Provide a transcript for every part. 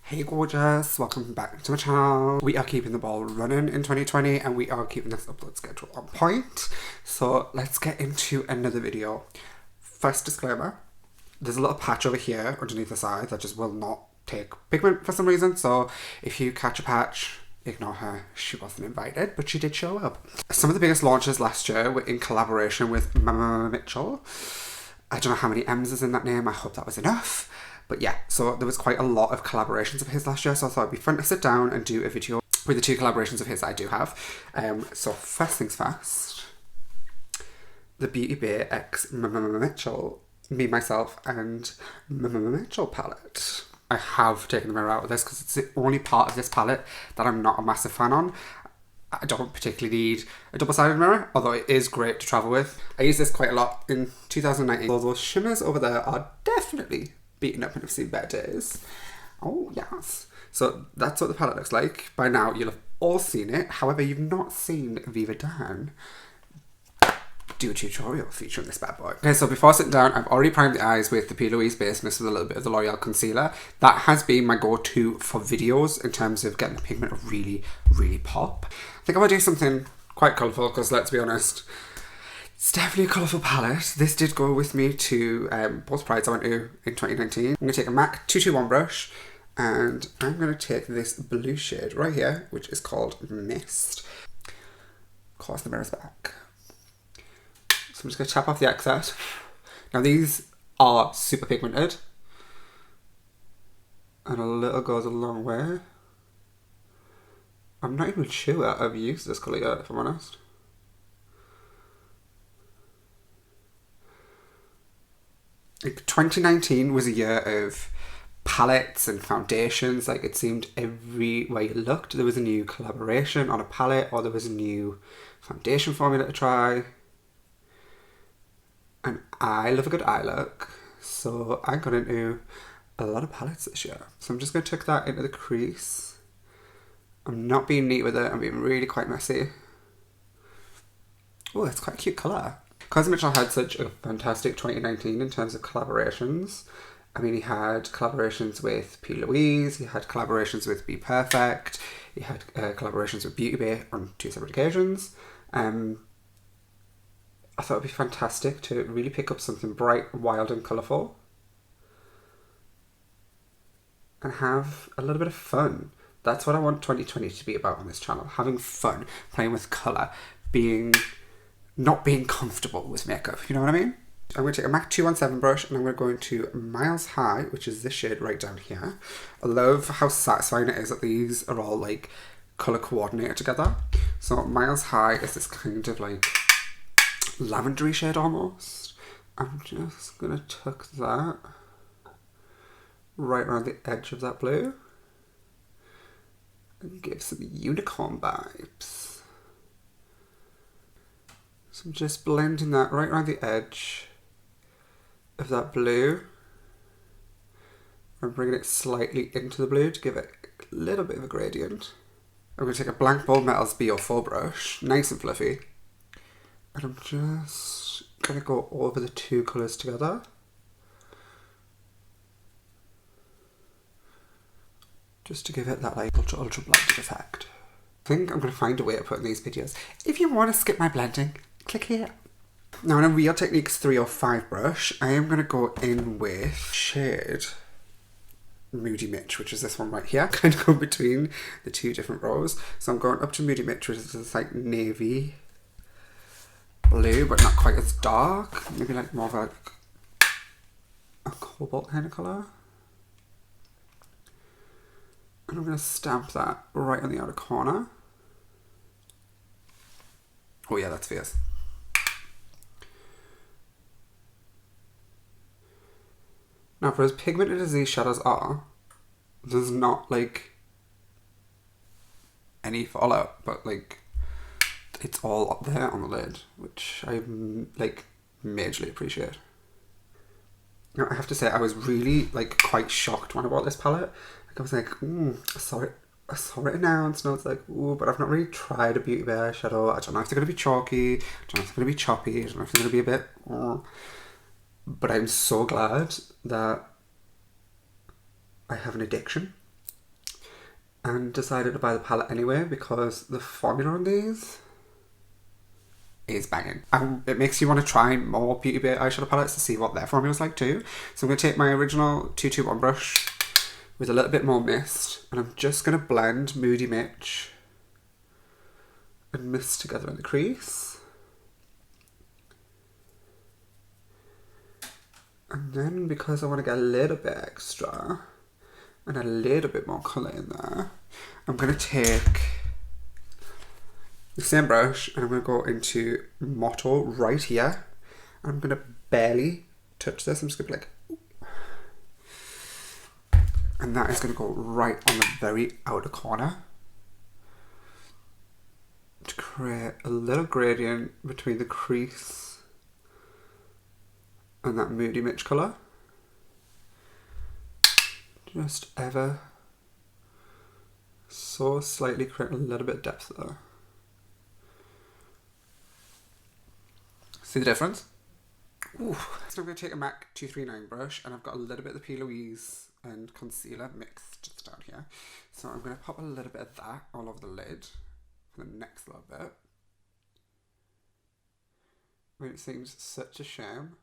Hey gorgeous, welcome back to my channel. We are keeping the ball running in 2020 and we are keeping this upload schedule on point. So let's get into another video. First disclaimer, there's a little patch over here underneath the side that just will not take pigment for some reason. So if you catch a patch, ignore her, she wasn't invited, but she did show up. Some of the biggest launches last year were in collaboration with MMMMITCHELL. I don't know how many M's is in that name, I hope that was enough. But yeah, so there was quite a lot of collaborations of his last year, so I thought it'd be fun to sit down and do a video with the two collaborations of his that I do have. So first things first, the Beauty Bay X MMMMITCHELL Me, Myself and MMMMITCHELL palette. I have taken the mirror out of this because it's the only part of this palette that I'm not a massive fan on. I don't particularly need a double-sided mirror, although it is great to travel with. I use this quite a lot in 2019. All those shimmers over there are definitely beaten up and have seen better days. Oh yes. So that's what the palette looks like. By now you'll have all seen it. However, you've not seen VivaDann do a tutorial featuring this bad boy. Okay, so before sitting down, I've already primed the eyes with the PLouise base mist with a little bit of the L'Oreal concealer. That has been my go-to for videos in terms of getting the pigment to really, really pop. I think I want to do something quite colourful because let's be honest, it's definitely a colourful palette. This did go with me to both prides I went to in 2019. I'm going to take a MAC 221 brush and I'm going to take this blue shade right here, which is called Mist. Of course, the mirror's back. So I'm just going to tap off the excess. Now these are super pigmented and a little goes a long way. I'm not even sure I've used this colour yet, if I'm honest. Like 2019 was a year of palettes and foundations. Like it seemed everywhere you looked there was a new collaboration on a palette or there was a new foundation formula to try. And I love a good eye look, so I got into a lot of palettes this year. So I'm just going to tuck that into the crease. I'm not being neat with it, I'm being really quite messy. Oh, it's quite a cute colour. Because Mitchell had such a fantastic 2019 in terms of collaborations. I mean, he had collaborations with PLouise, he had collaborations with BPerfect, he had collaborations with Beauty Bay on 2 separate occasions. I thought it'd be fantastic to really pick up something bright, wild and colourful. And have a little bit of fun. That's what I want 2020 to be about on this channel. Having fun, playing with colour, not being comfortable with makeup, you know what I mean? I'm going to take a MAC 217 brush and I'm going to go into Miles High, which is this shade right down here. I love how satisfying it is that these are all like colour coordinated together. So Miles High is this kind of like lavendery shade almost. I'm just going to tuck that right around the edge of that blue and give some unicorn vibes. So I'm just blending that right around the edge of that blue. I'm bringing it slightly into the blue to give it a little bit of a gradient. I'm going to take a blank Bold Metals B04 brush, nice and fluffy. And I'm just going to go over the two colours together. Just to give it that like ultra blended effect. I think I'm going to find a way of putting these videos. If you want to skip my blending, click here. Now in a Real Techniques 305 brush, I am going to go in with shade Moody Mitch, which is this one right here. Kind of go between the two different rows. So I'm going up to Moody Mitch, which is this like navy blue, but not quite as dark. Maybe like more of a cobalt kind of colour. And I'm going to stamp that right on the outer corner. Oh yeah, that's fierce. Now for as pigmented as these shadows are, there's not like any fallout, but like it's all up there on the lid, which I like majorly appreciate. Now I have to say I was really like quite shocked when I bought this palette. Like I was like, I saw it announced and I was like, ooh, but I've not really tried a Beauty Bay eyeshadow. I don't know if they're going to be chalky, I don't know if they're going to be choppy, I don't know if they're going to be a bit, but I'm so glad that I have an addiction and decided to buy the palette anyway because the formula on these is banging. And it makes you want to try more Beauty Bay eyeshadow palettes to see what their formula is like too. So I'm going to take my original 221 brush with a little bit more mist, and I'm just going to blend Moody Mitch and mist together in the crease. And then, because I want to get a little bit extra and a little bit more colour in there, I'm going to take the same brush and I'm going to go into Motto right here. I'm going to barely touch this. I'm just going to be like, ooh. And that is going to go right on the very outer corner to create a little gradient between the crease and that Moody Mitch colour. Just ever so slightly create a little bit of depth there. See the difference? Ooh. So I'm going to take a MAC 239 brush, and I've got a little bit of the PLouise and concealer mixed just down here. So I'm going to pop a little bit of that all over the lid for the next little bit. I mean, it seems such a shame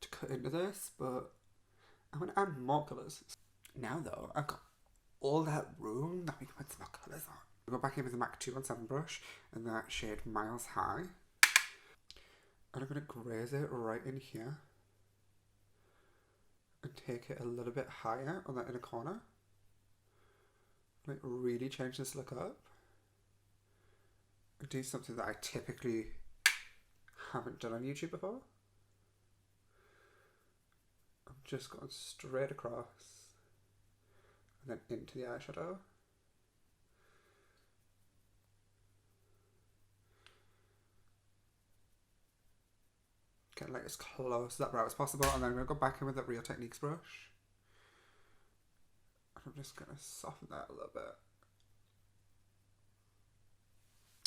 to cut into this, but I'm going to add more colours. Now though, I've got all that room that we can put some more colours on. I'll go back in with the MAC 217 brush and that shade Miles High. And I'm going to graze it right in here. And take it a little bit higher on that inner corner. Like really change this look up. And do something that I typically haven't done on YouTube before. I'm just going straight across and then into the eyeshadow. Get like as close to that brow as possible, and then I'm going to go back in with that Real Techniques brush. And I'm just going to soften that a little bit.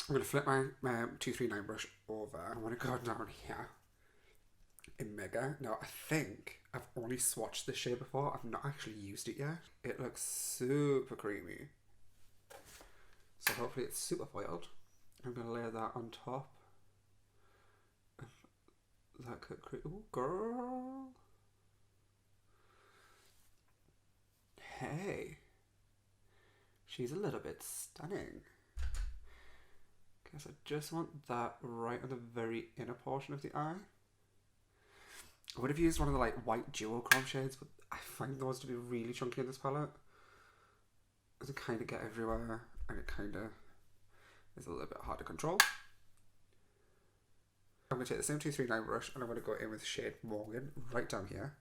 I'm going to flip my 239 brush over. I want to go down here in Mega. Now I think I've only swatched this shade before. I've not actually used it yet. It looks super creamy. So hopefully it's super foiled. I'm going to layer that on top. That could create... Ooh, girl! Hey! She's a little bit stunning. Guess I just want that right on the very inner portion of the eye. I would have used one of the like white duochrome shades, but I find those to be really chunky in this palette. They kind of get everywhere, and it kind of is a little bit hard to control. I'm going to take the same 239 brush and I'm going to go in with shade Morgan right down here,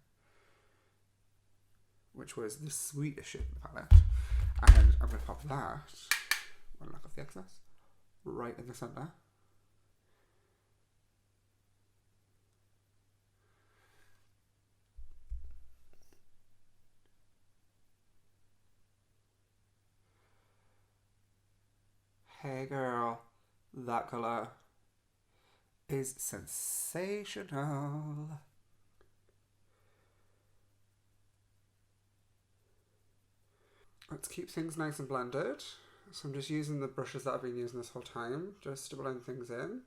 which was the sweetest shade in the palette. And I'm going to pop that, I'll knock off the excess, right in the centre. Hey girl, that colour is sensational. Let's keep things nice and blended. So I'm just using the brushes that I've been using this whole time, just to blend things in.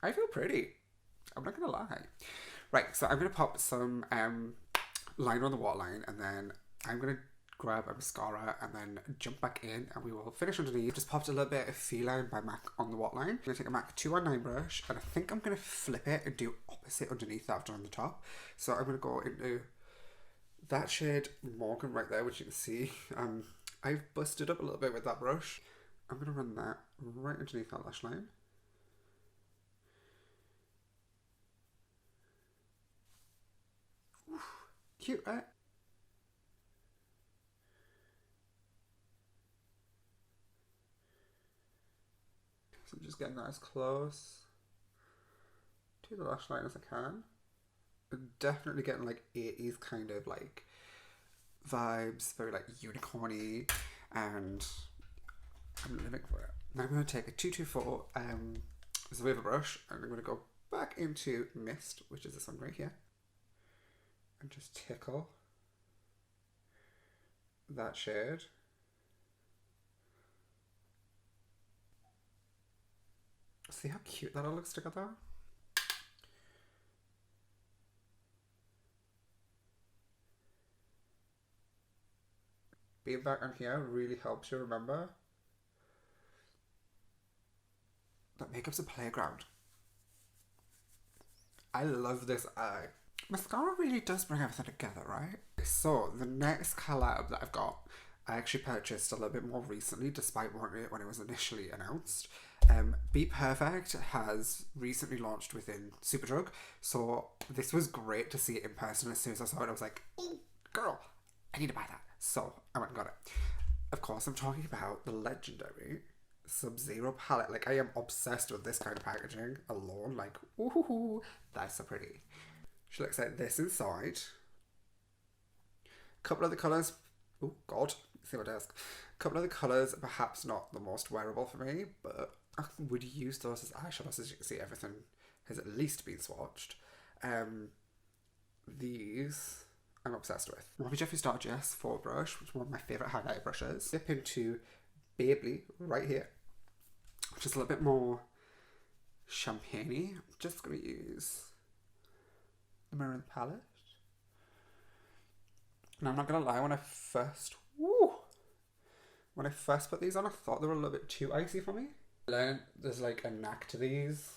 I feel pretty. I'm not gonna lie. Right, so I'm gonna pop some liner on the waterline, and then I'm gonna grab a mascara and then jump back in, and we will finish underneath. Just popped a little bit of Feline by MAC on the waterline. I'm gonna take a MAC 219 brush, and I think I'm gonna flip it and do opposite underneath that I've done on the top. So I'm gonna go into that shade Morgan right there, which you can see. I've busted up a little bit with that brush. I'm gonna run that right underneath that lash line. Ooh, cute, right? So I'm just getting that as close to the lash line as I can. I'm definitely getting like 80s kind of like vibes, very like unicorny, and I'm living for it. Now I'm going to take a 224 It's a Viva brush, and I'm going to go back into Mist, which is this one right here, and just tickle that shade. See how cute that all looks together? Being back on here really helps you remember that makeup's a playground. I love this eye. Mascara really does bring everything together, right? So the next collab that I've got, I actually purchased a little bit more recently, despite wanting it when it was initially announced. BPerfect has recently launched within Superdrug, so this was great to see it in person. As soon as I saw it, I was like, oh, girl, I need to buy that. So I went and got it. Of course, I'm talking about the legendary Sub-Zero palette. Like, I am obsessed with this kind of packaging alone. Like, ooh, that's so pretty. She looks like this inside. A couple of the colours, oh god, see my desk. A couple of the colours, perhaps not the most wearable for me, but I would use those as eyeshadows. As you can see, everything has at least been swatched. These I'm obsessed with. Morphe Jeffree Star GS4 brush, which is one of my favourite highlighter brushes. Dip into Babley right here, which is a little bit more champagne-y. I'm just going to use the mirror in the palette. And I'm not going to lie, when I first put these on, I thought they were a little bit too icy for me. I learned there's like a knack to these.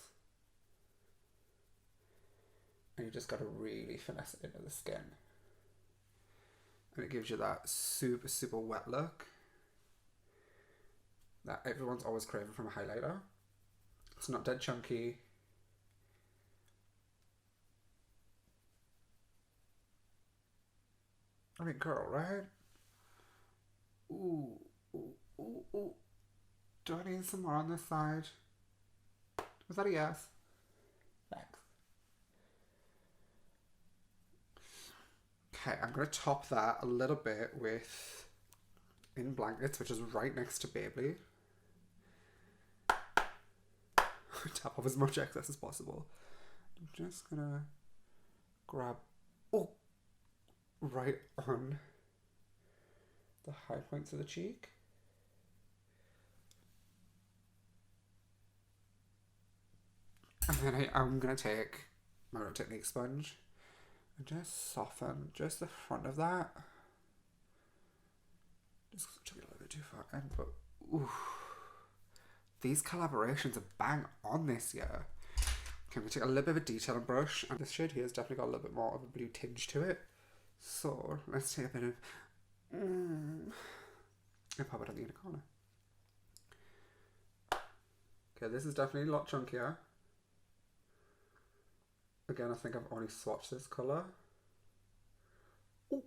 And you just got to really finesse it into the skin. And it gives you that super, super wet look that everyone's always craving from a highlighter. It's not dead chunky. I mean, girl, right? Ooh, ooh, ooh, ooh. Do I need some more on this side? Was that a yes? Thanks. Okay, I'm going to top that a little bit with In Blankets, which is right next to Babley. Tap off as much excess as possible. I'm just going to grab, right on the high points of the cheek. And then I'm going to take my Real Technique sponge and just soften just the front of that. Just took it a little bit too far in, but ooh. These collaborations are bang on this year. Okay, I'm going to take a little bit of a detailing brush, and this shade here has definitely got a little bit more of a blue tinge to it. So let's take a bit of and pop it on the inner corner. Okay, this is definitely a lot chunkier. Again, I think I've only swatched this colour. Ooh.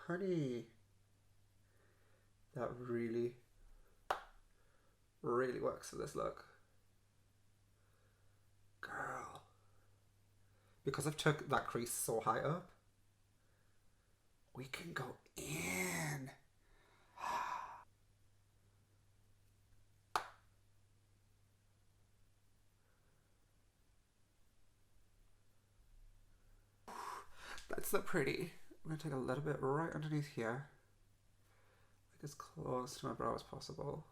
Honey. That really works for this look. Girl. Because I've took that crease so high up, we can go in. That's so pretty. I'm going to take a little bit right underneath here. Like as close to my brow as possible.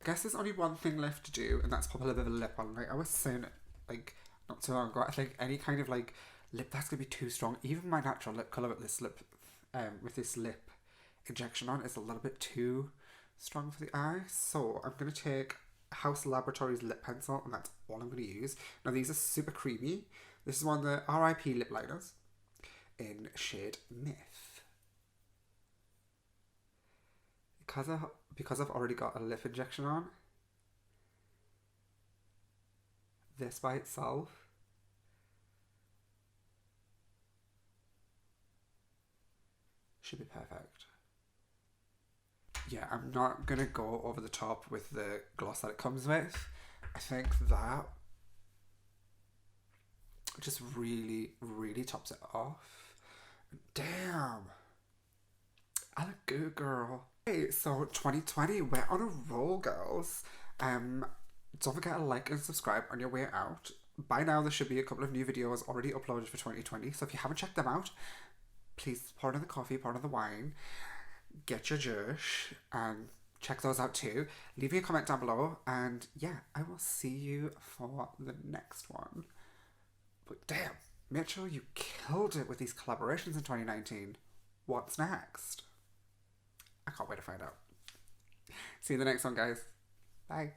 I guess there's only one thing left to do, and that's pop a little bit of a lip on. Like I was saying, like not too long ago, I think any kind of like lip that's gonna be too strong. Even my natural lip colour with this lip injection on is a little bit too strong for the eye. So I'm gonna take Haus Laboratories lip pencil, and that's all I'm gonna use. Now these are super creamy. This is one of the RIP lip liners in shade Myth. Because I've already got a lip injection on, this by itself should be perfect. Yeah, I'm not gonna go over the top with the gloss that it comes with. I think that just really, really tops it off. Damn! I look good, girl. Hey, so 2020, we're on a roll, girls. Don't forget to like and subscribe on your way out. By now, there should be a couple of new videos already uploaded for 2020, so if you haven't checked them out, please pour in the coffee, pour in the wine, get your juice, and check those out too. Leave me a comment down below, and yeah, I will see you for the next one. But damn, Mitchell, you killed it with these collaborations in 2019. What's next? I can't wait to find out. See you in the next one, guys. Bye.